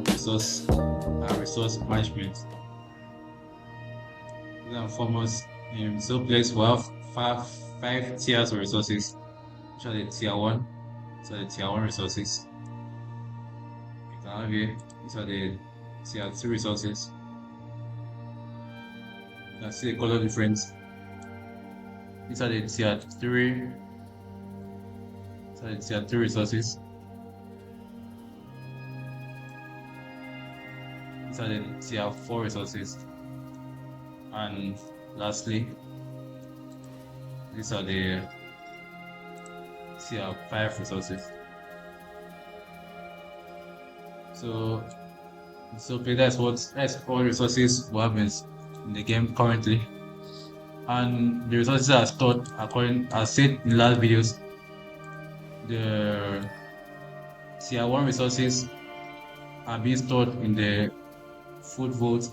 resource management. First and foremost, in Solplex we have five tiers of resources, which are the tier one. So the tier one resources. You can have here. These are the tier two resources. You can see the color difference. These are the tier three. These are the tier three resources. These are the tier four resources. And lastly, these are the tier five resources. So that's all resources we have in the game currently. And the resources are stored according as said in last videos. The tier one resources are being stored in the food vault.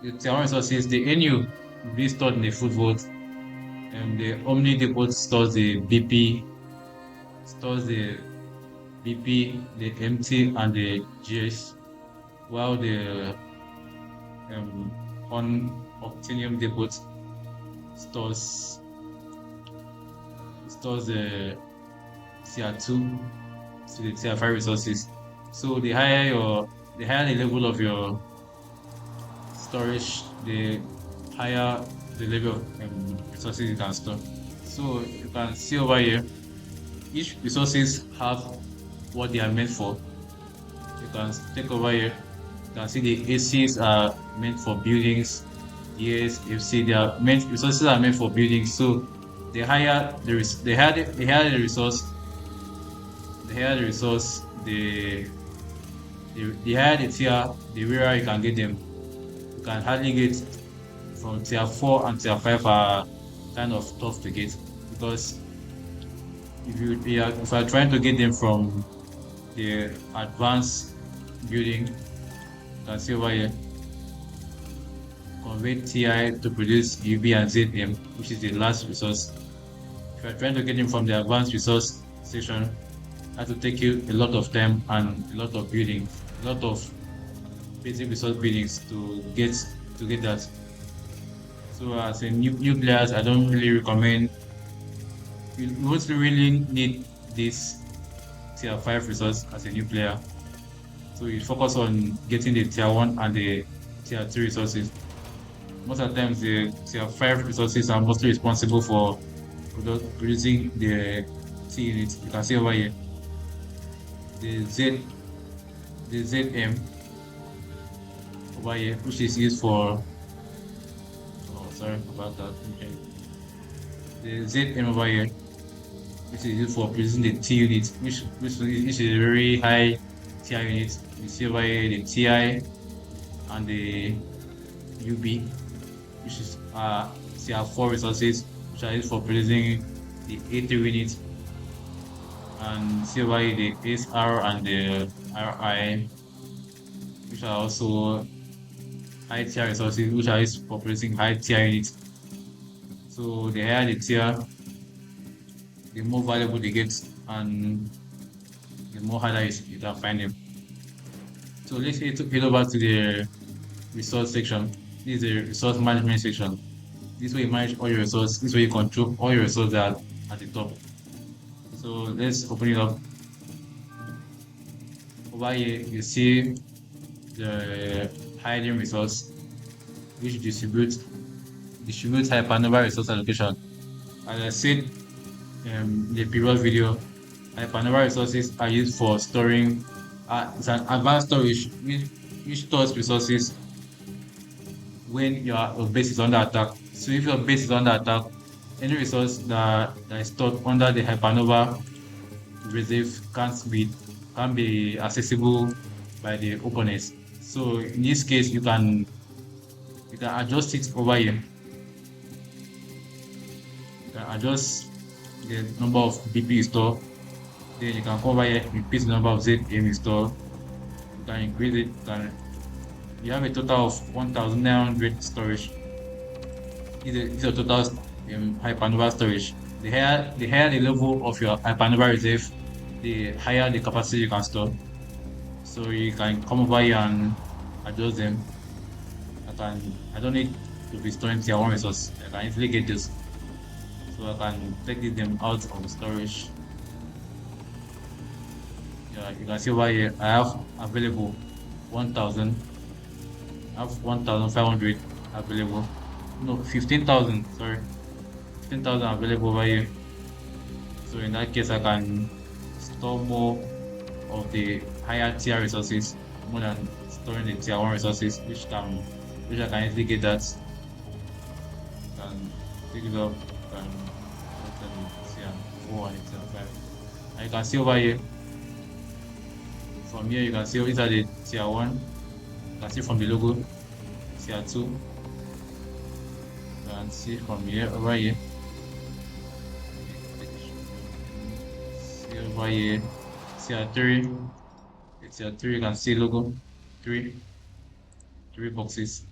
The tier one resources, the NU will be stored in the food vault. And the Omni depot stores the BP, the MT and the GS, while the on Optinium depot stores the tier 2 to the tier 5 resources. So the higher the level of your storage, the higher the level of resources you can store. So you can see over here, each resources have what they are meant for. You can take over here. You can see the ACs are meant for buildings. Yes, you see resources are meant for buildings. So the higher the resource, the higher the tier, the rarer you can get them. You can hardly get from tier 4 and tier 5 are kind of tough to get, because if you are trying to get them from the advanced building, you can see over here, convert TI to produce UB and ZM, which is the last resource. If you are trying to get them from the advanced resource section, that will take you a lot of time and a lot of building, a lot of basic resource buildings to get that. So as a new players, I don't really recommend. You won't really need this tier 5 resource as a new player. So you focus on getting the tier 1 and the tier 3 resources. Most of the times the tier 5 resources are mostly responsible for producing the T units. You can see over here the ZM over here, which is used for sorry about that. Okay. The ZM over here, which is used for producing the T unit, which is a very high TI unit. You see over here the TI and the UB, which is tier 4 resources, which are used for producing the A3 unit, and see over here the SR and the RI, which are also high tier resources, which are used for producing high tier units. So the higher the tier, the more valuable they get, and the more harder you can find them. So let's head over to the resource section. This is the resource management section. This is where you manage all your resources. This is where you control all your resources that are at the top. So let's open it up. Over here, you see the hiding resource, which distributes hypernova resource allocation. As I said in the previous video, hypernova resources are used for storing. It's an advanced storage which stores resources when your base is under attack. So if your base is under attack, any resource that is stored under the hypernova reserve can't be accessible by the opponents. So in this case, you can adjust it over here. You can adjust the number of BP you store. Then you can come over here, increase the number of ZM you store. You can increase it. You have a total of 1,900 storage. This is a total hypernova storage. The higher the level of your hypernova reserve, the higher the capacity you can store. So you can come over here and adjust them. I don't need to be storing tier one resource. I can easily get this. So I can take them out of storage. Yeah, you can see over here I have available 1000. I have 1500 available. No, 15,000, sorry. 15,000 available over here. So in that case I can store more of the higher tier resources more than storing the tier one resources, which I can easily get that. Can pick it up, can put them in tier four and tier five. And you can see over here, from here you can see these are the tier one. You can see from the logo, tier two. You can see from here over here. See over here, tier three. Tier three, you can see logo, three, three boxes.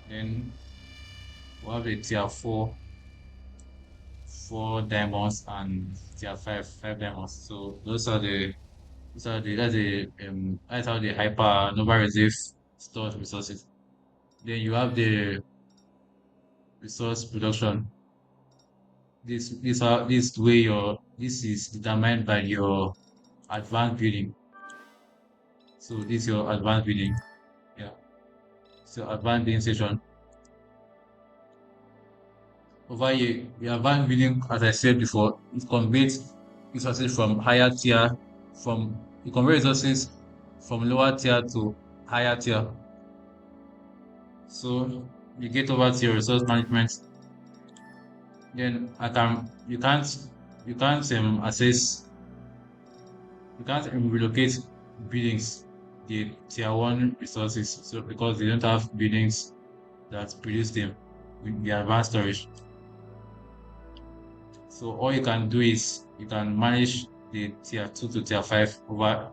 Then we have the tier four, four diamonds, and tier five, five diamonds. So that's how the hyper nova reserve stores resources. Then you have the resource production. This is determined by your advanced building. So this is your advanced building. Yeah. So advanced building station. Over here, the advanced building, as I said before, it converts resources from higher tier, from it converts resources from lower tier to higher tier. So you get over to your resource management. Then I can you can't access you can't relocate buildings the tier one resources so because they don't have buildings that produce them with the advanced storage. So all you can do is you can manage the tier two to tier five over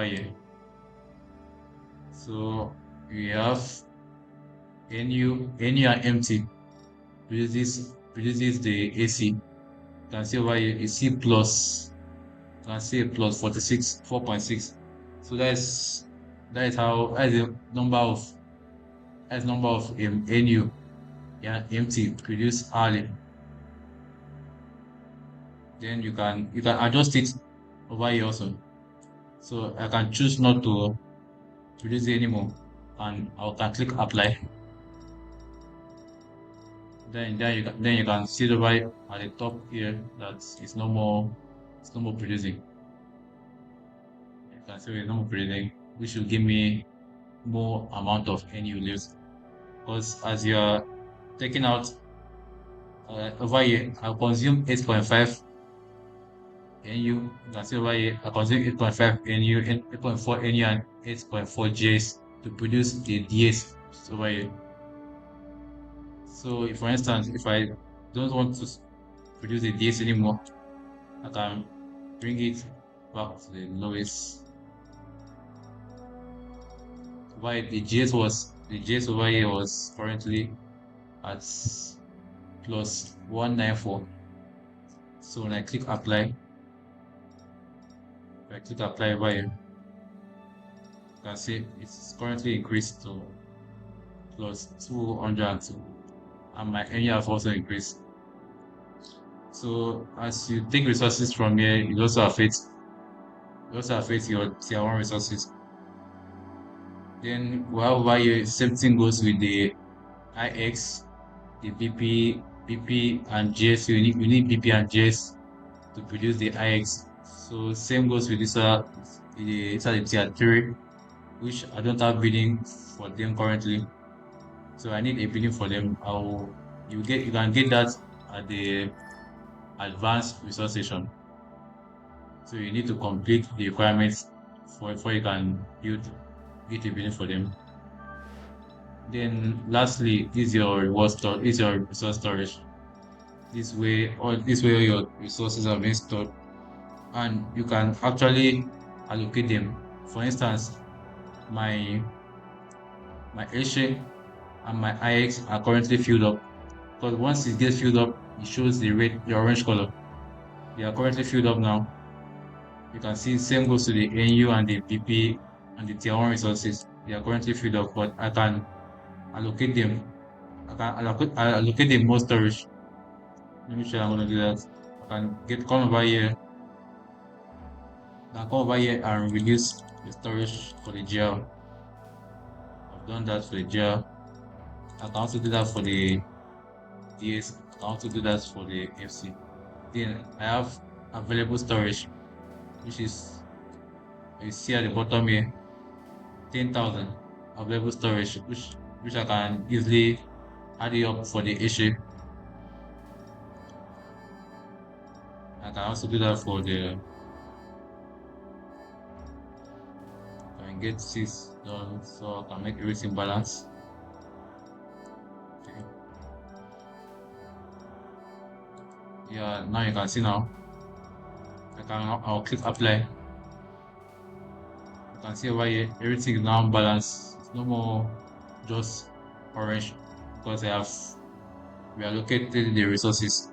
here. So we have NU and empty produces the AC. You can see over here is C plus. You can see a plus 46, 4.6. So that is how that's the number of NU, yeah, empty produced early. Then you can adjust it over here also. So I can choose not to produce it anymore, and I can click apply. Then you can see the right at the top here that it's no more producing. You can see it's no more producing, which will give me more amount of NU leaves. Because as you're taking out over here, I consume 8.5 NU. You can see over here, I consume 8.5 NU, 8.4 NU, and 8.4 Js to produce the DS over here. So, if, for instance, if I don't want to produce the DS anymore, I can bring it back to the lowest. Why the GS over here was currently at plus 194. So when I click apply, if I click apply over here, you can see it's currently increased to plus 202, and my area has also increased. So as you take resources from here, it also affects your tier one resources. Then we have over here, same thing goes with the IX, the BP and JS. You need BP and JS to produce the IX. So same goes with these are the tier three, which I don't have bidding for them currently. So I need a bidding for them. You can get that at the advanced resource station. So you need to complete the requirements for before you can get a bidding for them. Then lastly, this is your resource storage. This way your resources are being stored and you can actually allocate them. For instance, my my HA and my IX are currently filled up. Because once it gets filled up, it shows the orange color. They are currently filled up now. You can see same goes to the NU and the PP and the tier 1 resources. They are currently filled up, but I can allocate them. I allocate them more storage. Let me show you I'm gonna do that. I can come over here. I can come over here and reduce the storage for the GL. I've done that for the GL. I can also do that for the DS. I can also do that for the FC. Then I have available storage, which is you see at the bottom here, 10,000 available storage, which I can easily add it up for the issue. I can also do that for the I can get six done so I can make everything balance. Okay. Yeah, now you can see now. I'll click apply. You can see over here everything is now balanced. It's no more just orange because I have reallocated the resources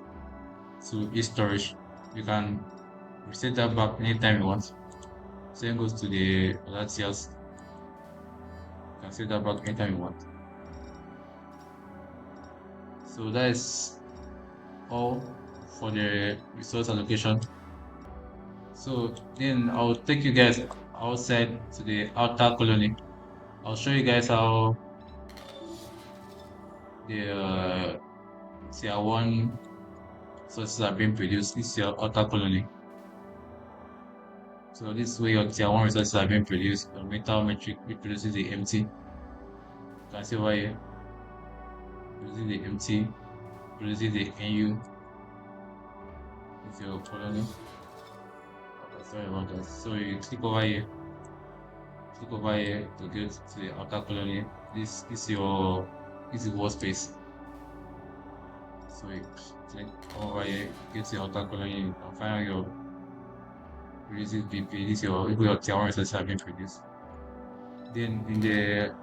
to each storage. You can reset that back anytime you want. Same goes to the other tiers. You can set that back anytime you want. So that is all for the resource allocation. So then I'll take you guys outside to the outer colony. I'll show you guys how the tier 1 sources are being produced. This is your outer colony. So this way your tier 1 resources are being produced. The metal metric produces the empty. You can see over here. Produces the empty, produces the NU. It's your colony. Sorry about that. So you click over here. Click over here to get to the outer colony. This is your workspace. So you click over here, get to the outer colony, you can find your releases BP. This is your tier 1 resources have been produced. Then in the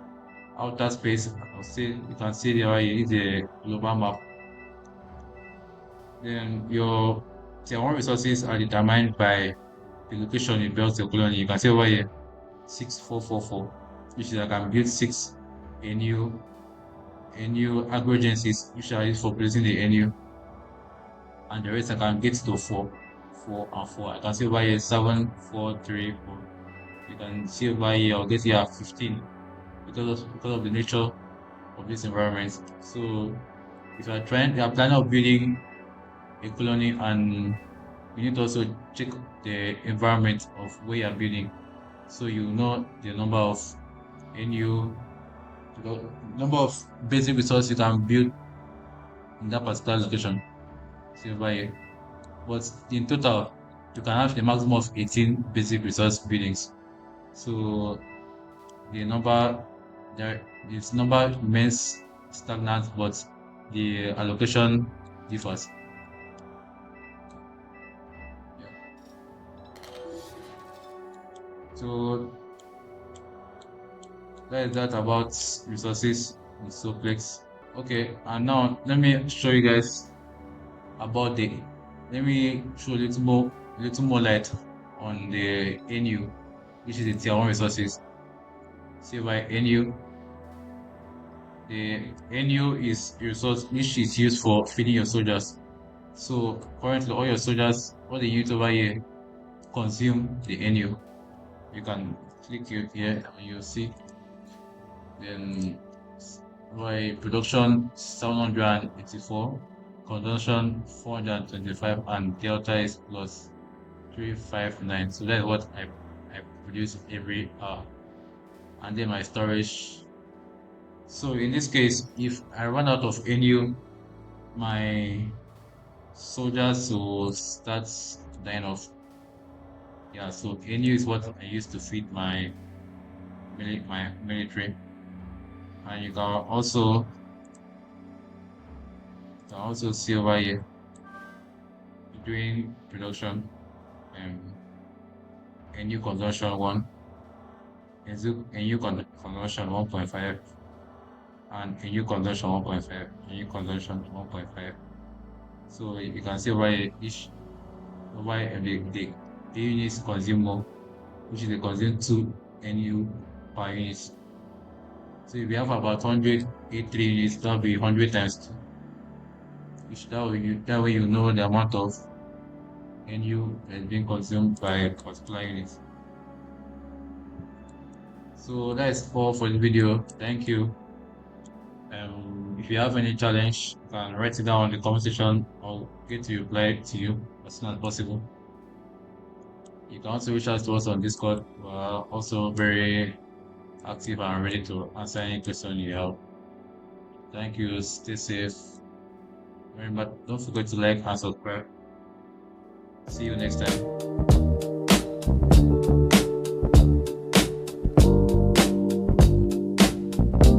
outer space, you can see there is the global map. Then your tier 1 resources are determined by the location you built your colony. You can see over here 6444, which is I can build 6 NU agro agencies, which are used for placing the NU, and the rest I can get to 4 and 4. I can see over here 7 4 3 4. You can see over here I'll get here 15 because of the nature of this environment. So if you are planning on building a colony, and you need to also check the environment of where you are building, so you know the number of NU, the number of basic resources you can build in that particular location. See over here. But in total, you can have a maximum of 18 basic resource buildings. So the number this number remains stagnant, but the allocation differs. Yeah. So that is that about resources in Solplex. Okay, and now let me show you guys about let me show a little more light on the NU, which is the tier 1 resources. See by NU, the NU is a resource which is used for feeding your soldiers. So currently all your soldiers, all the units over here consume the NU. You can click here and you'll see. Then by production 784, consumption 425, and delta is plus 359. So that's what I produce every hour. And then my storage. So in this case, if I run out of NU, my soldiers will start dying off. Yeah, so NU is what I use to feed my military. And you can also see over here doing production NU consumption 1, NU consumption 1.5, and NU consumption 1.5, NU consumption 1.5. So you can see over here each over every day the units consume more, which is they consume 2 NU per unit. So if you have about 100 A3 units, that'll be 100 times 2. That way you know the amount of NU that's being consumed by a particular unit. So that is all for the video. Thank you. If you have any challenge, you can write it down in the comment section. I'll get to reply to you as soon as possible. You can also reach out to us on Discord. We're also very active and ready to answer any question you have. Thank you. Stay safe. Remember, don't forget to like and subscribe. See you next time.